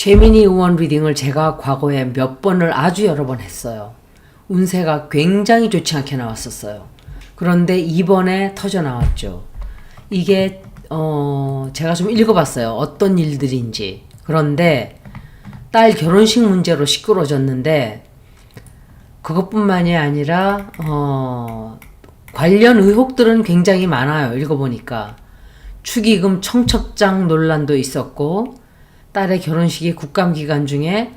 최민희 의원 리딩을 제가 과거에 몇 번을 아주 여러 번 했어요. 운세가 굉장히 좋지 않게 나왔었어요. 그런데 이번에 터져 나왔죠. 이게 제가 좀 읽어봤어요. 어떤 일들인지. 그런데 딸 결혼식 문제로 시끄러졌는데 그것뿐만이 아니라 관련 의혹들은 굉장히 많아요. 읽어보니까 축의금 청첩장 논란도 있었고, 딸의 결혼식이 국감기간 중에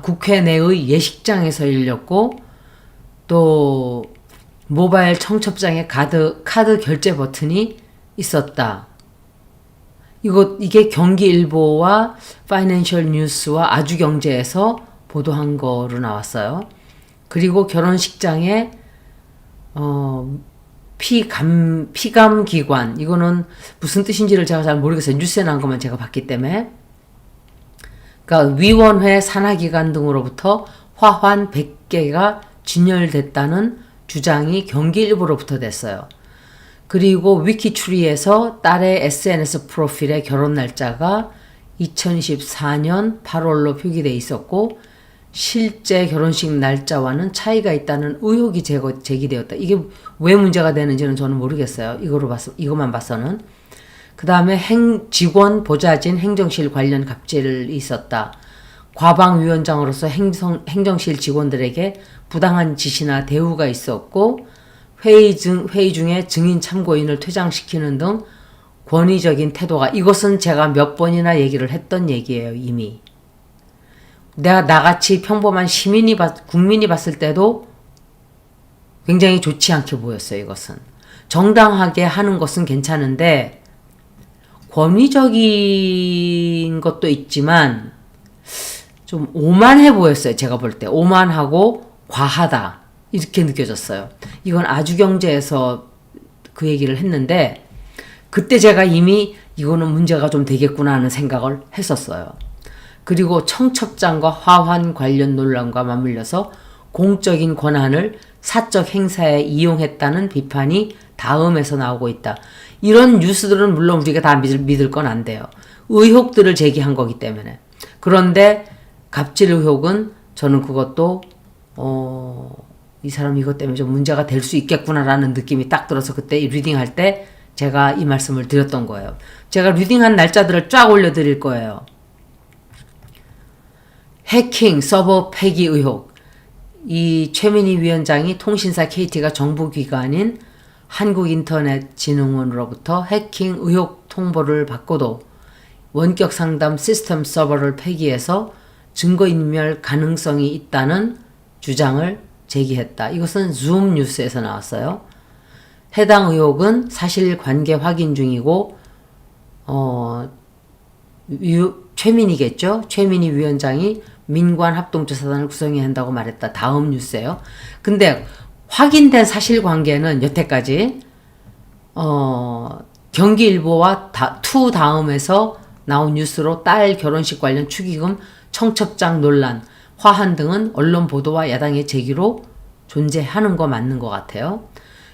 국회 내의 예식장에서 열렸고, 또 모바일 청첩장에 카드 결제 버튼이 있었다. 이게 경기일보와 파이낸셜 뉴스와 아주경제에서 보도한 거로 나왔어요. 그리고 결혼식장에 피감기관, 이거는 무슨 뜻인지를 제가 잘 모르겠어요. 뉴스에 나온 것만 제가 봤기 때문에. 그러니까 위원회 산하기관 등으로부터 화환 100개가 진열됐다는 주장이 경기일보로부터 됐어요. 그리고 위키추리에서 딸의 SNS 프로필의 결혼 날짜가 2024년 8월로 표기돼 있었고, 실제 결혼식 날짜와는 차이가 있다는 의혹이 제기되었다. 이게 왜 문제가 되는지는 저는 모르겠어요. 이것만 봐서는. 그 다음에 직원 보좌진 행정실 관련 갑질이 있었다. 과방위원장으로서 행정실 직원들에게 부당한 지시나 대우가 있었고, 회의 중에 증인 참고인을 퇴장시키는 등 권위적인 태도가, 이것은 제가 몇 번이나 얘기를 했던 얘기예요. 이미. 내가 나같이 평범한 국민이 봤을 때도 굉장히 좋지 않게 보였어요. 이것은 정당하게 하는 것은 괜찮은데 권위적인 것도 있지만 좀 오만해 보였어요. 제가 볼 때 오만하고 과하다 이렇게 느껴졌어요. 이건 아주경제에서 그 얘기를 했는데 그때 제가 이미 이거는 문제가 좀 되겠구나 하는 생각을 했었어요. 그리고 청첩장과 화환 관련 논란과 맞물려서 공적인 권한을 사적 행사에 이용했다는 비판이 다음에서 나오고 있다. 이런 뉴스들은 물론 우리가 다 믿을 건 안 돼요. 의혹들을 제기한 거기 때문에. 그런데 갑질 의혹은 저는 그것도 이 사람 이것 때문에 좀 문제가 될 수 있겠구나라는 느낌이 딱 들어서 그때 리딩할 때 제가 이 말씀을 드렸던 거예요. 제가 리딩한 날짜들을 쫙 올려드릴 거예요. 해킹, 서버 폐기 의혹. 이 최민희 위원장이 통신사 KT가 정부기관인 한국인터넷진흥원으로부터 해킹 의혹 통보를 받고도 원격 상담 시스템 서버를 폐기해서 증거인멸 가능성이 있다는 주장을 제기했다. 이것은 줌 뉴스에서 나왔어요. 해당 의혹은 사실관계 확인 중이고 최민희겠죠. 최민희 위원장이 민관합동조사단을 구성해야 한다고 말했다. 다음 뉴스예요. 근데 확인된 사실관계는 여태까지 경기일보와 투 다음에서 나온 뉴스로 딸 결혼식 관련 축의금 청첩장 논란, 화한 등은 언론 보도와 야당의 제기로 존재하는 거 맞는 것 같아요.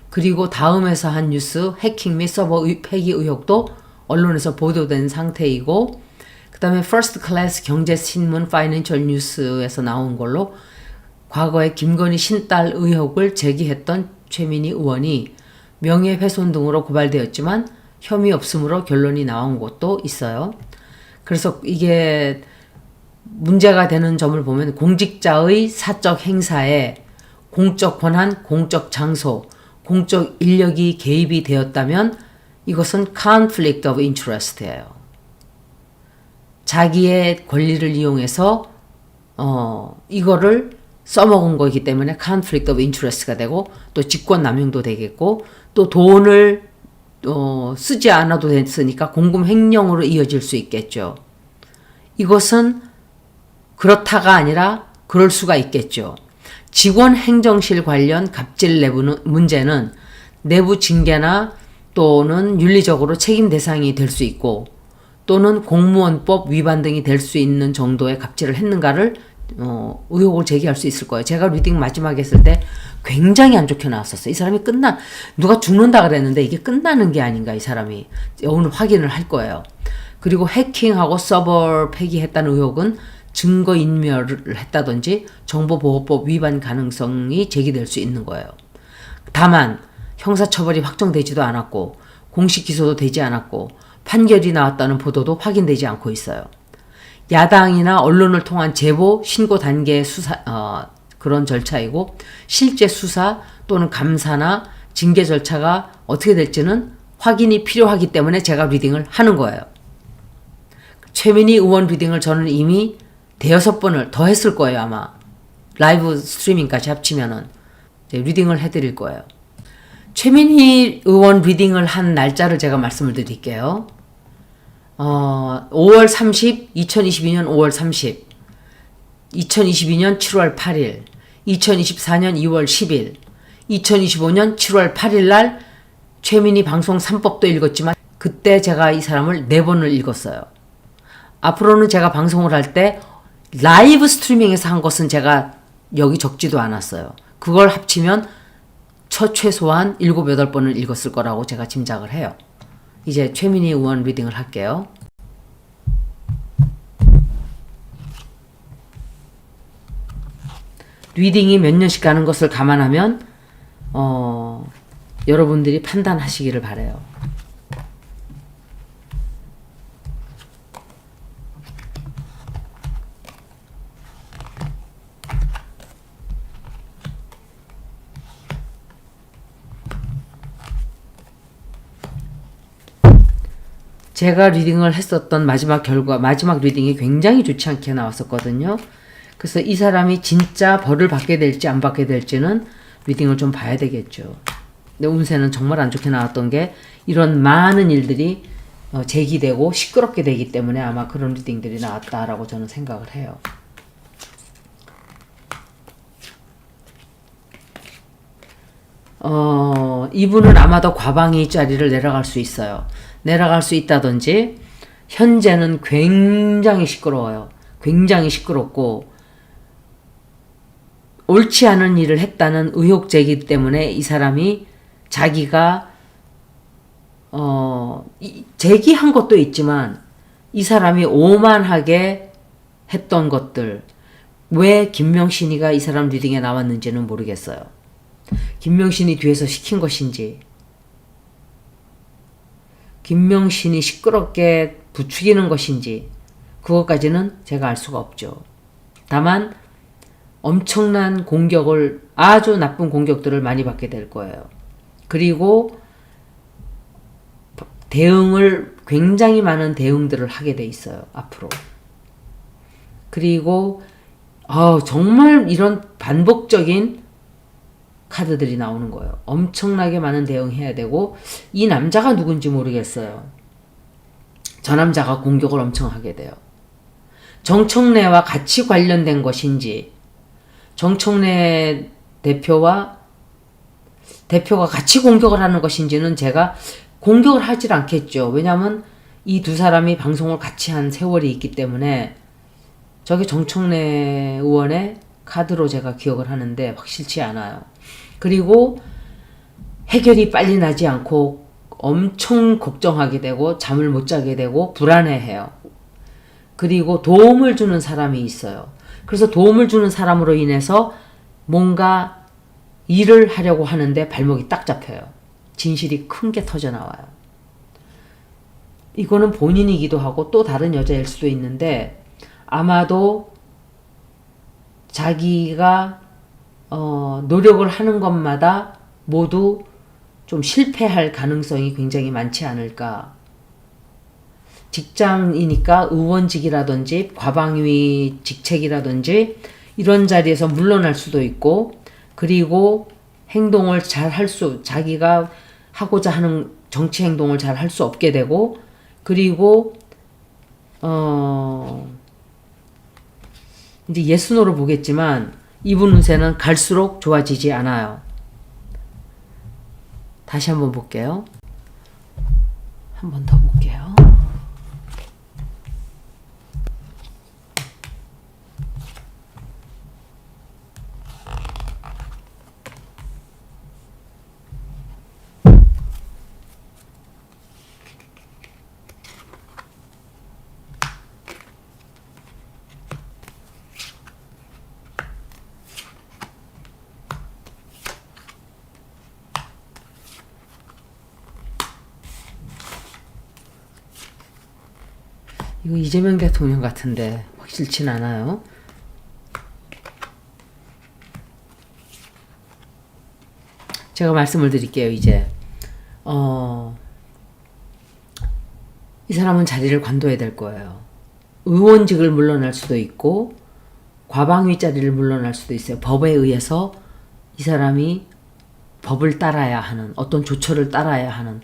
그리고 다음에서 한 뉴스 해킹 및 서버 폐기 의혹도 언론에서 보도된 상태이고, 그 다음에 퍼스트 클래스 경제신문 파이낸셜 뉴스에서 나온 걸로 과거에 김건희 신딸 의혹을 제기했던 최민희 의원이 명예훼손 등으로 고발되었지만 혐의 없음으로 결론이 나온 것도 있어요. 그래서 이게 문제가 되는 점을 보면 공직자의 사적 행사에 공적 권한, 공적 장소, 공적 인력이 개입이 되었다면 이것은 conflict of interest예요. 자기의 권리를 이용해서 이거를 써먹은 거기 때문에 conflict of interest가 되고, 또 직권남용도 되겠고, 또 돈을 쓰지 않아도 됐으니까 공금 횡령으로 이어질 수 있겠죠. 이것은 그렇다가 아니라 그럴 수가 있겠죠. 직원 행정실 관련 갑질 문제는 내부 징계나 또는 윤리적으로 책임 대상이 될 수 있고, 또는 공무원법 위반 등이 될 수 있는 정도의 갑질을 했는가를 의혹을 제기할 수 있을 거예요. 제가 리딩 마지막에 했을 때 굉장히 안 좋게 나왔었어요. 이 사람이 누가 죽는다 그랬는데 이게 끝나는 게 아닌가, 이 사람이. 오늘 확인을 할 거예요. 그리고 해킹하고 서버 폐기했다는 의혹은 증거인멸을 했다든지 정보보호법 위반 가능성이 제기될 수 있는 거예요. 다만 형사처벌이 확정되지도 않았고 공식 기소도 되지 않았고 판결이 나왔다는 보도도 확인되지 않고 있어요. 야당이나 언론을 통한 제보, 신고 단계의 그런 절차이고 실제 수사 또는 감사나 징계 절차가 어떻게 될지는 확인이 필요하기 때문에 제가 리딩을 하는 거예요. 최민희 의원 리딩을 저는 이미 대여섯 번을 더 했을 거예요, 아마. 라이브 스트리밍까지 합치면은 리딩을 해드릴 거예요. 최민희 의원 리딩을 한 날짜를 제가 말씀을 드릴게요. 5월 30, 2022년 5월 30, 2022년 7월 8일, 2024년 2월 10일, 2025년 7월 8일 날 최민희 방송 3법도 읽었지만 그때 제가 이 사람을 4번을 읽었어요. 앞으로는 제가 방송을 할 때 라이브 스트리밍에서 한 것은 제가 여기 적지도 않았어요. 그걸 합치면 최소한 7, 8번을 읽었을 거라고 제가 짐작을 해요. 이제 최민희 의원 리딩을 할게요. 리딩이 몇 년씩 가는 것을 감안하면 여러분들이 판단하시기를 바라요. 제가 리딩을 했었던 마지막 리딩이 굉장히 좋지 않게 나왔었거든요. 그래서 이 사람이 진짜 벌을 받게 될지 안 받게 될지는 리딩을 좀 봐야 되겠죠. 근데 운세는 정말 안 좋게 나왔던 게 이런 많은 일들이 제기되고 시끄럽게 되기 때문에 아마 그런 리딩들이 나왔다라고 저는 생각을 해요. 이분은 아마도 과방위 자리를 내려갈 수 있어요. 내려갈 수 있다든지 현재는 굉장히 시끄러워요. 굉장히 시끄럽고 옳지 않은 일을 했다는 의혹 제기 때문에 이 사람이 자기가 제기한 것도 있지만 이 사람이 오만하게 했던 것들, 왜 김명신이가 이 사람 리딩에 나왔는지는 모르겠어요. 김명신이 뒤에서 시킨 것인지, 김명신이 시끄럽게 부추기는 것인지 그것까지는 제가 알 수가 없죠. 다만 엄청난 공격을, 아주 나쁜 공격들을 많이 받게 될 거예요. 그리고 굉장히 많은 대응들을 하게 돼 있어요, 앞으로. 그리고 정말 이런 반복적인 카드들이 나오는 거예요. 엄청나게 많은 대응해야 되고, 이 남자가 누군지 모르겠어요. 저 남자가 공격을 엄청 하게 돼요. 정청래와 같이 관련된 것인지, 정청래 대표가 같이 공격을 하는 것인지는 제가 공격을 하질 않겠죠. 왜냐하면 이 두 사람이 방송을 같이 한 세월이 있기 때문에 저게 정청래 의원의 카드로 제가 기억을 하는데 확실치 않아요. 그리고 해결이 빨리 나지 않고 엄청 걱정하게 되고 잠을 못 자게 되고 불안해해요. 그리고 도움을 주는 사람이 있어요. 그래서 도움을 주는 사람으로 인해서 뭔가 일을 하려고 하는데 발목이 딱 잡혀요. 진실이 큰 게 터져 나와요. 이거는 본인이기도 하고 또 다른 여자일 수도 있는데 아마도 자기가 노력을 하는 것마다 모두 좀 실패할 가능성이 굉장히 많지 않을까. 직장이니까 의원직이라든지 과방위 직책이라든지 이런 자리에서 물러날 수도 있고, 그리고 행동을 자기가 하고자 하는 정치 행동을 잘 할 수 없게 되고, 그리고 이제 예스노로 보겠지만 이분 운세는 갈수록 좋아지지 않아요. 다시 한번 볼게요. 한 번 더 볼게요. 이거 이재명 대통령 같은데 확실치 않아요. 제가 말씀을 드릴게요. 이제 이 사람은 자리를 관둬야 될 거예요. 의원직을 물러날 수도 있고 과방위 자리를 물러날 수도 있어요. 법에 의해서 이 사람이 법을 따라야 하는, 어떤 조처를 따라야 하는,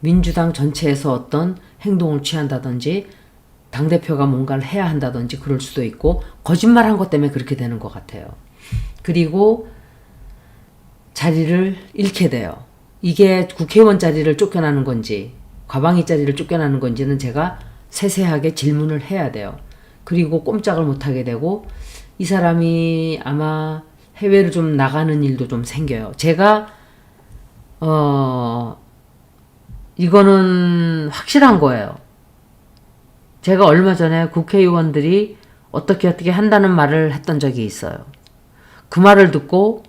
민주당 전체에서 어떤 행동을 취한다든지 당대표가 뭔가를 해야 한다든지 그럴 수도 있고, 거짓말한 것 때문에 그렇게 되는 것 같아요. 그리고 자리를 잃게 돼요. 이게 국회의원 자리를 쫓겨나는 건지 과방위 자리를 쫓겨나는 건지는 제가 세세하게 질문을 해야 돼요. 그리고 꼼짝을 못하게 되고 이 사람이 아마 해외로 좀 나가는 일도 좀 생겨요. 제가 이거는 확실한 거예요. 제가 얼마 전에 국회의원들이 어떻게 한다는 말을 했던 적이 있어요. 그 말을 듣고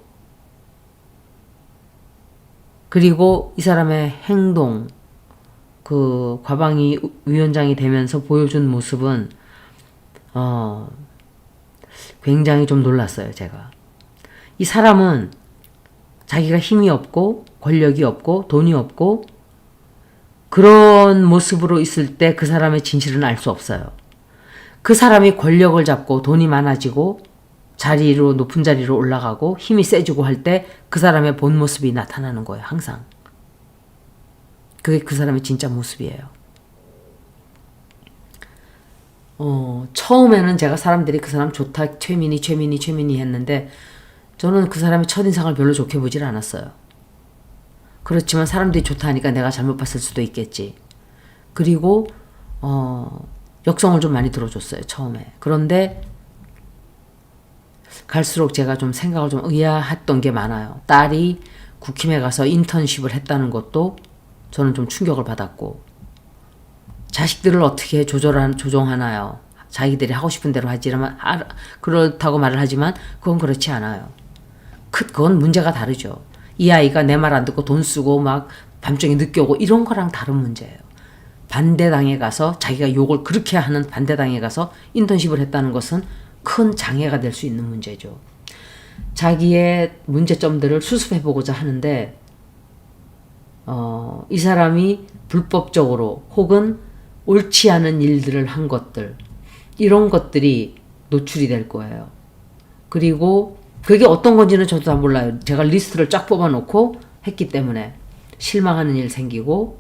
그리고 이 사람의 행동, 그 과방위 위원장이 되면서 보여준 모습은 굉장히 좀 놀랐어요. 제가. 이 사람은 자기가 힘이 없고 권력이 없고 돈이 없고 그런 모습으로 있을 때 그 사람의 진실은 알 수 없어요. 그 사람이 권력을 잡고 돈이 많아지고 높은 자리로 올라가고 힘이 세지고 할 때 그 사람의 본 모습이 나타나는 거예요. 항상. 그게 그 사람의 진짜 모습이에요. 처음에는 제가 사람들이 그 사람 좋다, 최민희 했는데 저는 그 사람의 첫인상을 별로 좋게 보질 않았어요. 그렇지만 사람들이 좋다 하니까 내가 잘못 봤을 수도 있겠지. 그리고 역성을 좀 많이 들어줬어요. 처음에. 그런데 갈수록 제가 좀 생각을 좀 의아했던 게 많아요. 딸이 국힘에 가서 인턴십을 했다는 것도 저는 좀 충격을 받았고, 자식들을 어떻게 조종하나요? 자기들이 하고 싶은 대로 하지만 그렇다고 말을 하지만 그건 그렇지 않아요. 그건 문제가 다르죠. 이 아이가 내 말 안 듣고 돈 쓰고 막 밤중에 늦게 오고 이런 거랑 다른 문제예요. 반대당에 가서 자기가 욕을 그렇게 하는 반대당에 가서 인턴십을 했다는 것은 큰 장애가 될 수 있는 문제죠. 자기의 문제점들을 수습해보고자 하는데 이 사람이 불법적으로 혹은 옳지 않은 일들을 한 것들, 이런 것들이 노출이 될 거예요. 그리고 그게 어떤 건지는 저도 다 몰라요. 제가 리스트를 쫙 뽑아놓고 했기 때문에 실망하는 일 생기고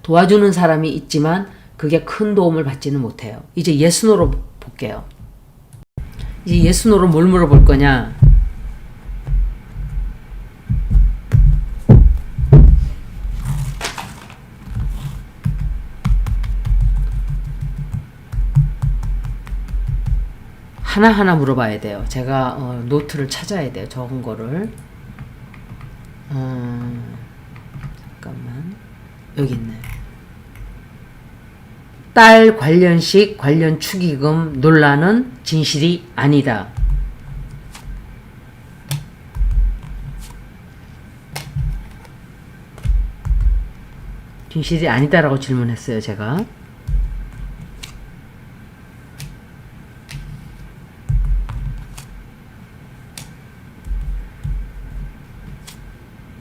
도와주는 사람이 있지만 그게 큰 도움을 받지는 못해요. 이제 예스노로 볼게요. 이제 예스노로 뭘 물어볼 거냐? 하나하나 물어봐야 돼요. 제가 노트를 찾아야 돼요. 적은 거를. 잠깐만. 여기 있네. 딸 관련식 관련 축의금 논란은 진실이 아니다. 진실이 아니다라고 질문했어요. 제가.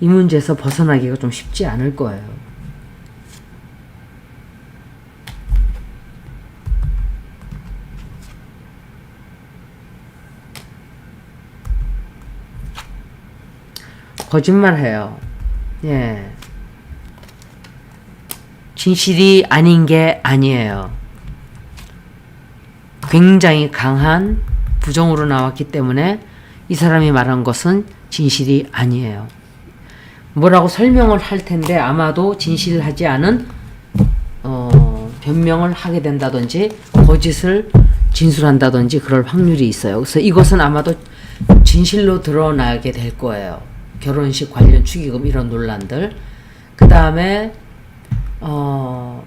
이 문제에서 벗어나기가 좀 쉽지 않을 거예요. 거짓말해요. 예. 진실이 아닌 게 아니에요. 굉장히 강한 부정으로 나왔기 때문에 이 사람이 말한 것은 진실이 아니에요. 뭐라고 설명을 할 텐데 아마도 진실하지 않은 변명을 하게 된다든지 거짓을 진술한다든지 그럴 확률이 있어요. 그래서 이것은 아마도 진실로 드러나게 될 거예요. 결혼식 관련 축의금 이런 논란들. 그 다음에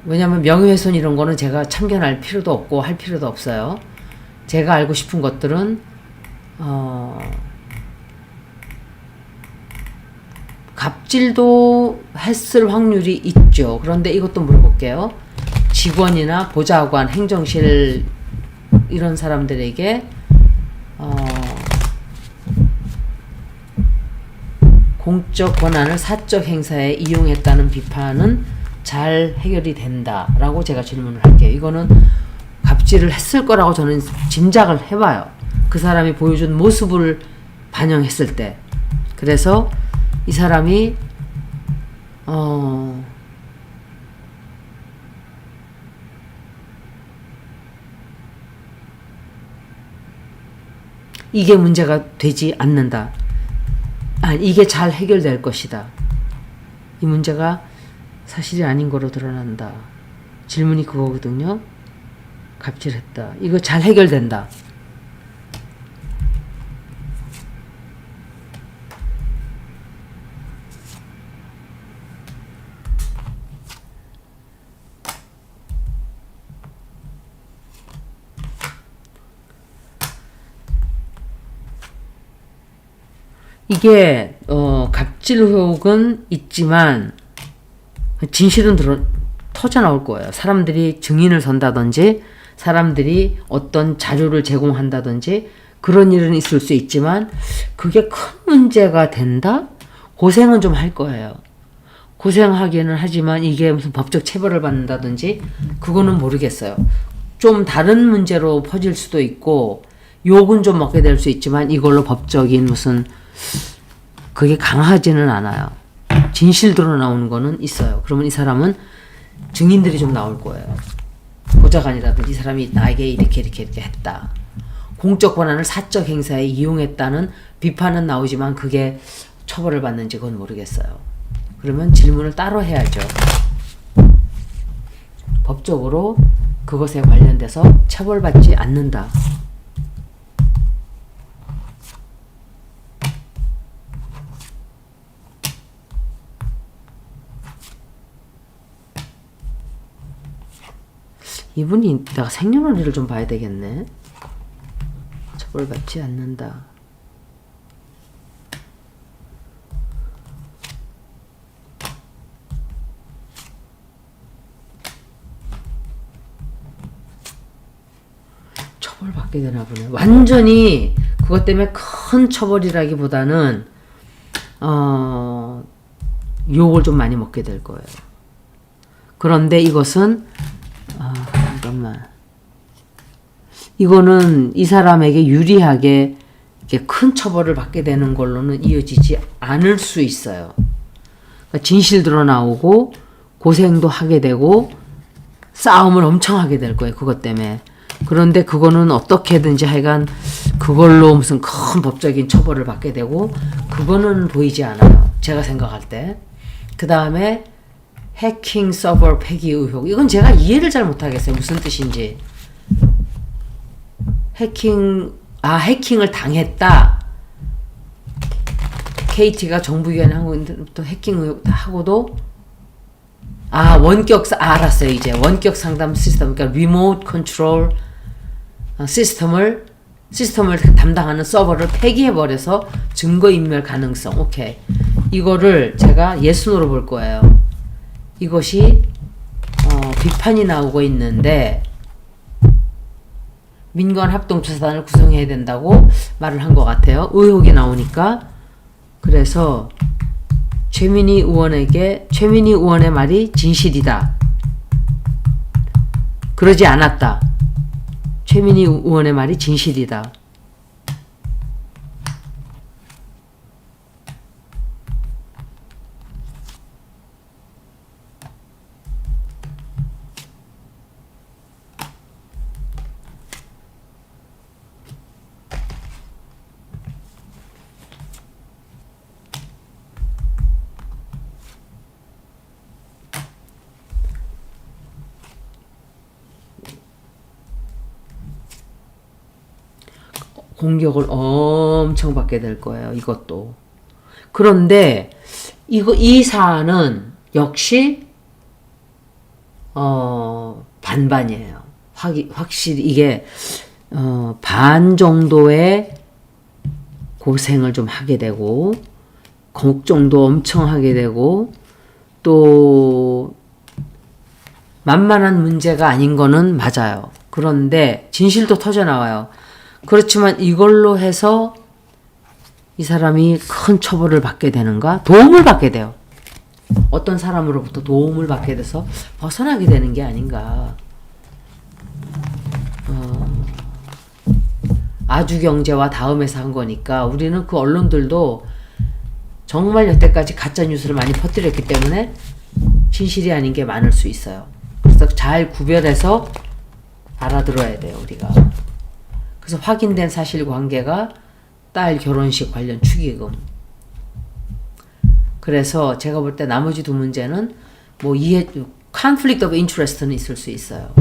왜냐하면 명예훼손 이런 거는 제가 참견할 필요도 없고 할 필요도 없어요. 제가 알고 싶은 것들은 갑질도 했을 확률이 있죠. 그런데 이것도 물어볼게요. 직원이나 보좌관, 행정실 이런 사람들에게 공적 권한을 사적 행사에 이용했다는 비판은 잘 해결이 된다라고 제가 질문을 할게요. 이거는 갑질을 했을 거라고 저는 짐작을 해봐요. 그 사람이 보여준 모습을 반영했을 때. 그래서 이 사람이 이게 문제가 되지 않는다. 이게 잘 해결될 것이다. 이 문제가 사실이 아닌 거로 드러난다. 질문이 그거거든요. 갑질했다. 이거 잘 해결된다. 이게 갑질 의혹은 있지만 진실은 터져 나올 거예요. 사람들이 증인을 선다든지 사람들이 어떤 자료를 제공한다든지 그런 일은 있을 수 있지만 그게 큰 문제가 된다? 고생은 좀 할 거예요. 고생하기는 하지만 이게 무슨 법적 처벌을 받는다든지 그거는 모르겠어요. 좀 다른 문제로 퍼질 수도 있고 욕은 좀 먹게 될 수 있지만 이걸로 법적인 무슨 그게 강하지는 않아요. 진실 드러나오는 거는 있어요. 그러면 이 사람은 증인들이 좀 나올 거예요. 보좌관이라든지 이 사람이 나에게 이렇게 했다. 공적 권한을 사적 행사에 이용했다는 비판은 나오지만 그게 처벌을 받는지 그건 모르겠어요. 그러면 질문을 따로 해야죠. 법적으로 그것에 관련돼서 처벌받지 않는다. 이분이 내가 생년월일을 좀 봐야 되겠네. 처벌받지 않는다. 처벌받게 되나 보네. 완전히 그것 때문에 큰 처벌이라기보다는 욕을 좀 많이 먹게 될 거예요. 그런데 이것은 잠깐만. 이거는 이 사람에게 유리하게 이렇게 큰 처벌을 받게 되는 걸로는 이어지지 않을 수 있어요. 그러니까 진실 드러나오고 고생도 하게 되고 싸움을 엄청 하게 될 거예요. 그것 때문에. 그런데 그거는 어떻게든지 하여간 그걸로 무슨 큰 법적인 처벌을 받게 되고 그거는 보이지 않아요. 제가 생각할 때. 그 다음에 해킹 서버 폐기 의혹. 이건 제가 이해를 잘 못하겠어요. 무슨 뜻인지. 해킹을 당했다. KT가 정부기관에 한국인들부터 해킹 의혹 하고도 알았어요. 이제 원격 상담 시스템, 그러니까 리모트 컨트롤 시스템을 담당하는 서버를 폐기해버려서 증거인멸 가능성. 오케이. 이거를 제가 예순으로 볼 거예요. 이것이 비판이 나오고 있는데 민관합동조사단을 구성해야 된다고 말을 한 것 같아요. 의혹이 나오니까. 그래서 최민희 의원의 말이 진실이다. 그러지 않았다. 최민희 의원의 말이 진실이다. 공격을 엄청 받게 될 거예요. 이것도. 그런데 이 사안은 역시 반반이에요. 확실히 이게 반 정도의 고생을 좀 하게 되고 걱정도 엄청 하게 되고 또 만만한 문제가 아닌 거는 맞아요. 그런데 진실도 터져나와요. 그렇지만 이걸로 해서 이 사람이 큰 처벌을 받게 되는가? 도움을 받게 돼요. 어떤 사람으로부터 도움을 받게 돼서 벗어나게 되는 게 아닌가. 아주경제와 다음에서 한 거니까 우리는 그 언론들도 정말 여태까지 가짜 뉴스를 많이 퍼뜨렸기 때문에 진실이 아닌 게 많을 수 있어요. 그래서 잘 구별해서 알아들어야 돼요, 우리가. 그래서 확인된 사실관계가 딸 결혼식 관련 축의금. 그래서 제가 볼 때 나머지 두 문제는 뭐 conflict of interest는 있을 수 있어요.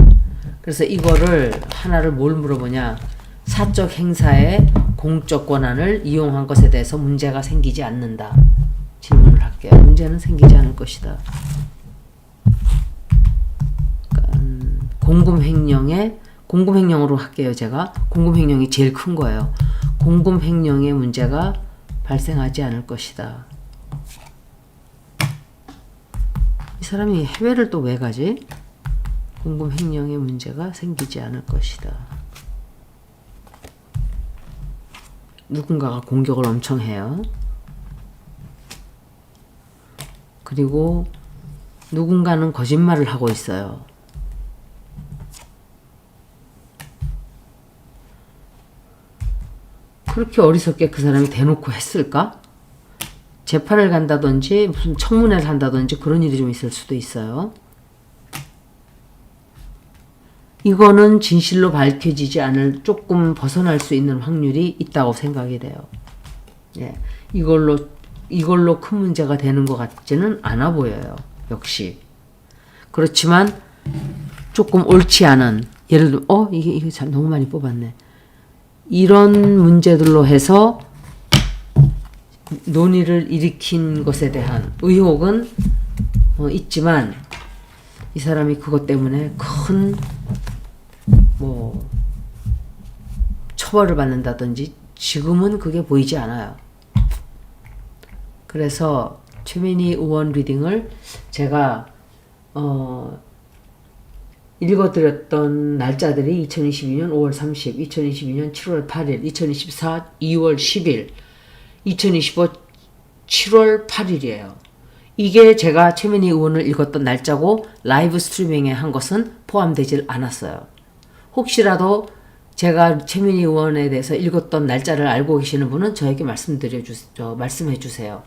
그래서 이거를 하나를 뭘 물어보냐? 사적 행사의 공적 권한을 이용한 것에 대해서 문제가 생기지 않는다. 질문을 할게요. 문제는 생기지 않을 것이다. 공금횡령으로 할게요. 제가 공금횡령이 제일 큰 거예요. 공금횡령의 문제가 발생하지 않을 것이다. 이 사람이 해외를 또 왜 가지? 공금횡령의 문제가 생기지 않을 것이다. 누군가가 공격을 엄청 해요. 그리고 누군가는 거짓말을 하고 있어요. 그렇게 어리석게 그 사람이 대놓고 했을까? 재판을 간다든지 무슨 청문회를 한다든지 그런 일이 좀 있을 수도 있어요. 이거는 진실로 밝혀지지 않을, 조금 벗어날 수 있는 확률이 있다고 생각이 돼요. 예, 이걸로 큰 문제가 되는 것 같지는 않아 보여요. 역시. 그렇지만 조금 옳지 않은, 예를 들어 이게 참 너무 많이 뽑았네. 이런 문제들로 해서 논의를 일으킨 것에 대한 의혹은 있지만 이 사람이 그것 때문에 큰 처벌을 받는다든지 지금은 그게 보이지 않아요. 그래서 최민희 의원 리딩을 제가 읽어드렸던 날짜들이 2022년 5월 30, 2022년 7월 8일, 2024 2월 10일, 2025 7월 8일이에요. 이게 제가 최민희 의원을 읽었던 날짜고 라이브 스트리밍에 한 것은 포함되질 않았어요. 혹시라도 제가 최민희 의원에 대해서 읽었던 날짜를 알고 계시는 분은 저에게 말씀해 주세요.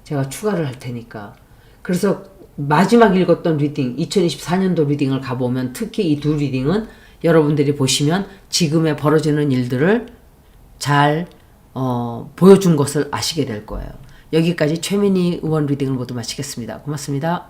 제가 추가를 할 테니까. 그래서 마지막 읽었던 리딩, 2024년도 리딩을 가보면 특히 이 두 리딩은 여러분들이 보시면 지금의 벌어지는 일들을 잘 보여준 것을 아시게 될 거예요. 여기까지 최민희 의원 리딩을 모두 마치겠습니다. 고맙습니다.